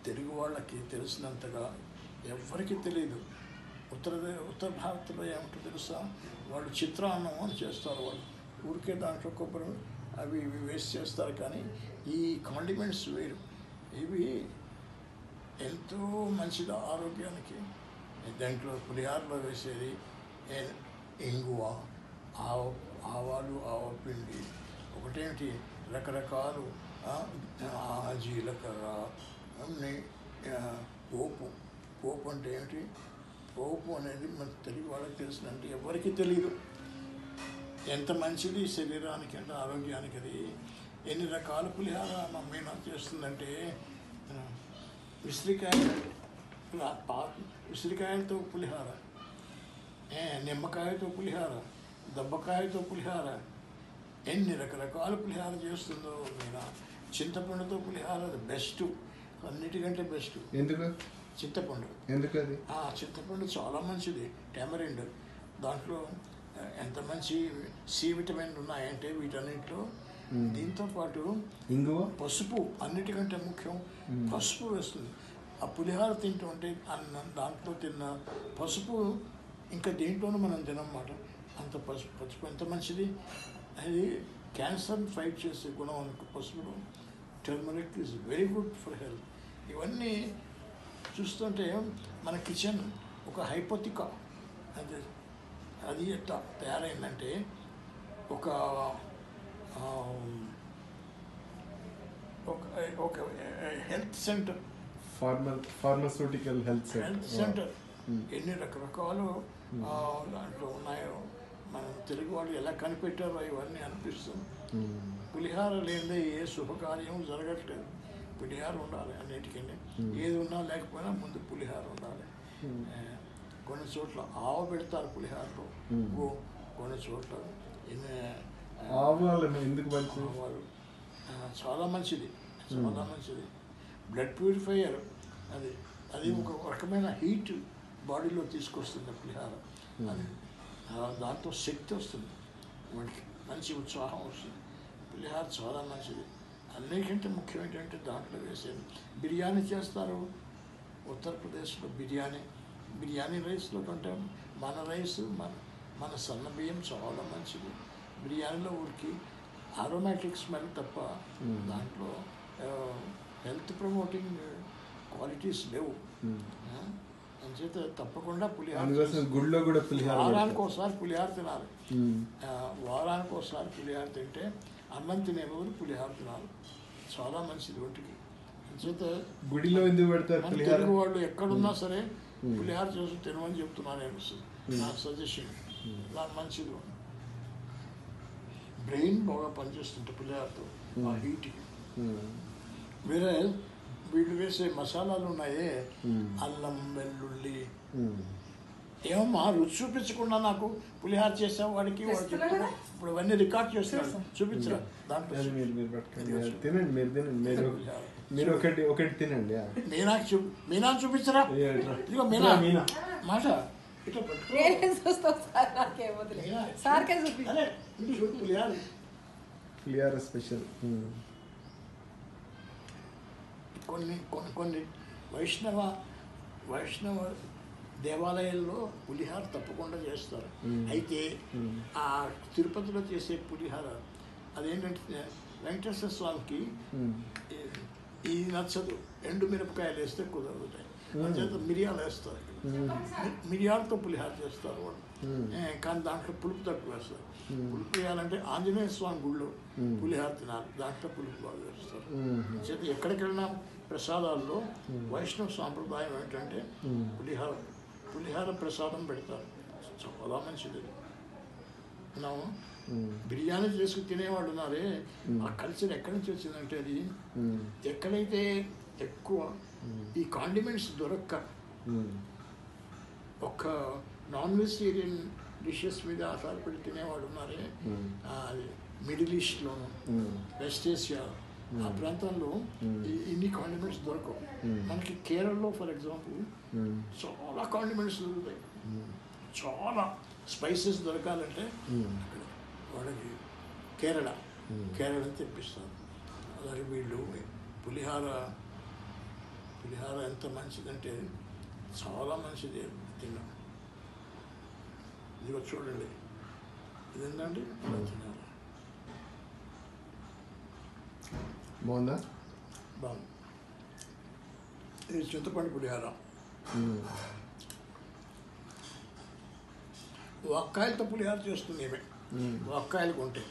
తెలుగు వాళ్ళకి తెలిసినంతగా ఎవరికి తెలియదు. ఉత్తర భారత్లో ఏమిటో తెలుసా, వాళ్ళు చిత్రాన్నం అని చేస్తారు. వాళ్ళు ఊరికే దాంట్లో కొబ్బరి అవి ఇవి వేస్ట్ చేస్తారు, కానీ ఈ కాండిమెంట్స్ వేరు. ఇవి ఎంతో మంచిది ఆరోగ్యానికి. దాంట్లో పులిహారలో వేసేది ఇంగువ, ఆవాలు, ఆవపిండి, ఒకటేమిటి రకరకాలు జీలకర్ర, పోపు అంటే ఏమిటి, పోపు అనేది మన తెలుగు వాళ్ళకి తెలిసినంటే ఎవరికి తెలియదు. ఎంత మంచిది శరీరానికి అంటే ఆరోగ్యానికి. అది ఎన్ని రకాల పులిహార మమ్మీ నాకు చేస్తుందంటే, ఉసిరికాయలతో పులిహార, నిమ్మకాయతో పులిహార, దబ్బకాయతో పులిహార, ఎన్ని రకరకాల పులిహార చేస్తుందో మీనా. చింతపండుతో పులిహార బెస్ట్, అన్నిటికంటే బెస్ట్. ఎందుకు చింతపండు? ఎందుకు అది? చింతపండు చాలా మంచిది. టామరిండ్, దాంట్లో ఎంత మంచి సి విటమిన్ ఉన్నాయంటే వీటన్నింటిలో. దీంతో పాటు ఇంగువ, పసుపు అన్నిటికంటే ముఖ్యం. పసుపు వేస్తుంది. ఆ పులిహార తింటూ ఉంటే దాంట్లో తిన్న పసుపు ఇంకా దేంట్లోనూ మనం తినమాట. అంత పసుపు ఎంత మంచిది. అది క్యాన్సర్ని ఫైట్ చేసే గుణం అనుకో పసుపులో. Turmeric is very good for health. ఇవన్నీ చూస్తుంటే మన కిచెన్ ఒక హైపోతికా. అది ఎట్లా తయారైందంటే ఒక ఒక health centre, pharmaceutical health centre. ఎన్ని రకరకాలు దాంట్లో ఉన్నాయో. మనం తెలుగు వాళ్ళు ఎలా కనిపెట్టారో ఇవన్నీ అనిపిస్తుంది. పులిహార లేనిదే ఏ శుభకార్యం జరగట్లేదు. పులిహార ఉండాలి అన్నిటికీ. ఏది ఉన్నా లేకపోయినా ముందు పులిహార ఉండాలి. కొన్ని చోట్ల ఆవు పెడతారు పులిహారలో, కొన్ని చోట్ల ఆవాలు ఎందుకు మంచిది? ఆవాలు చాలా మంచిది, చాలా మంచిది. బ్లడ్ ప్యూరిఫైయర్ అది. అది ఒక రకమైన హీట్ బాడీలో తీసుకొస్తుంది పులిహార. అది దాంతో శక్తి వస్తుంది, వాడికి మంచి ఉత్సాహం వస్తుంది. పులిహార చాలా మంచిది. అన్నిటికంటే ముఖ్యం ఏంటంటే దాంట్లో వేసేది బిర్యానీ చేస్తారు. ఉత్తరప్రదేశ్లో బిర్యానీ రైస్లో కంటే మన రైస్, మన సన్న బియ్యం చాలా మంచిది. బిర్యానీలో ఊరికి అరోమాటిక్ స్మెల్ తప్ప దాంట్లో హెల్త్ ప్రమోటింగ్ క్వాలిటీస్ లేవు. అంచేత తప్పకుండా పులిహార, గుడిలో కూడా పులిహార, వారానికి ఒకసారి పులిహార తినాలి. వారానికి ఒకసారి పులిహార తింటే అన్నం తినే బదులు పులిహార తినాలి. చాలా మంచిది ఒంటికి. అంచేత గుడిలో ఎందుకు పెడతారు? తెలుగు వాళ్ళు ఎక్కడున్నా సరే పులిహార చేసి తినమని చెప్తున్నాను అనిపిస్తుంది నా సజెషన్. ఇలా మంచిది. బ్రెయిన్ బాగా పనిచేస్తుంటే పులిహారతో ఆ హీట్కి. వేరే వీళ్ళు వేసే మసాలాలు ఉన్నాయే, అల్లం, వెల్లుల్లి, ఏమమ్మా రుచి చూపించకుండా నాకు పులిహార చేసావు వాడికి చెప్తున్నా. ఇప్పుడు అవన్నీ రికార్డ్ చేస్తున్నాడు, చూపించరా దాంట్లో. తినండి, మీరు తినండి, మీరు ఒకటి తినండి. మీనా చూపించరా? ఇదిగో మీనా మాట ఇట్లా పులిహార స్పెషల్. కొన్ని వైష్ణవ దేవాలయాల్లో పులిహార తప్పకుండా చేస్తారు. అయితే ఆ తిరుపతిలో చేసే పులిహార అదేంటంటే వెంకటేశ్వర స్వామికి ఇది నచ్చదు. ఎండు మిరపకాయలు వేస్తే కుదరదుతాయి. అంచేత మిరియాలు వేస్తారు. మిరియాలతో పులిహార చేస్తారు వాళ్ళు. కానీ దాంట్లో పులుపు తక్కువ వేస్తారు. పులుపు వేయాలంటే ఆంజనేయ స్వామి గుళ్ళో పులిహార తినాలి, దాంట్లో పులుపు బాగా వేస్తారు. అంచేత ఎక్కడికి వెళ్ళినా ప్రసాదాల్లో వైష్ణవ సాంప్రదాయం ఏంటంటే పులిహార ప్రసాదం పెడతారు. చాలా మంచిది. విన్నాము. బిర్యానీ చేసుకుని తినేవాళ్ళు ఉన్నారే, ఆ కల్చర్ ఎక్కడి నుంచి వచ్చిందంటే అది ఎక్కడైతే ఎక్కువ ఈ కాండిమెంట్స్ దొరక్క ఒక్క నాన్ వెజిటేరియన్ డిషెస్ మీద ఆధారపడి తినేవాళ్ళు ఉన్నారే, అది మిడిల్ ఈస్ట్లోను, వెస్ట్ ఏషియా ఆ ప్రాంతంలో ఇన్ని కాండిమెంట్స్ దొరకవు. మనకి కేరళలో ఫర్ ఎగ్జాంపుల్ చాలా కాండిమెంట్స్ దొరుకుతాయి. చాలా స్పైసెస్ దొరకాలంటే వాళ్ళకి కేరళ తెప్పిస్తారు. అలాగే వీళ్ళు పులిహార పులిహార ఎంత మంచిదంటే చాలా మంచిది తిన్నాం. ఇదిగో చూడండి, ఇదేంటండి పులిహార. బాగుందా? బాగుంది. ఇది చింతపండు పులిహార. వంకాయలతో పులిహార చేస్తుంది ఏమే, వంకాయలు కొంటే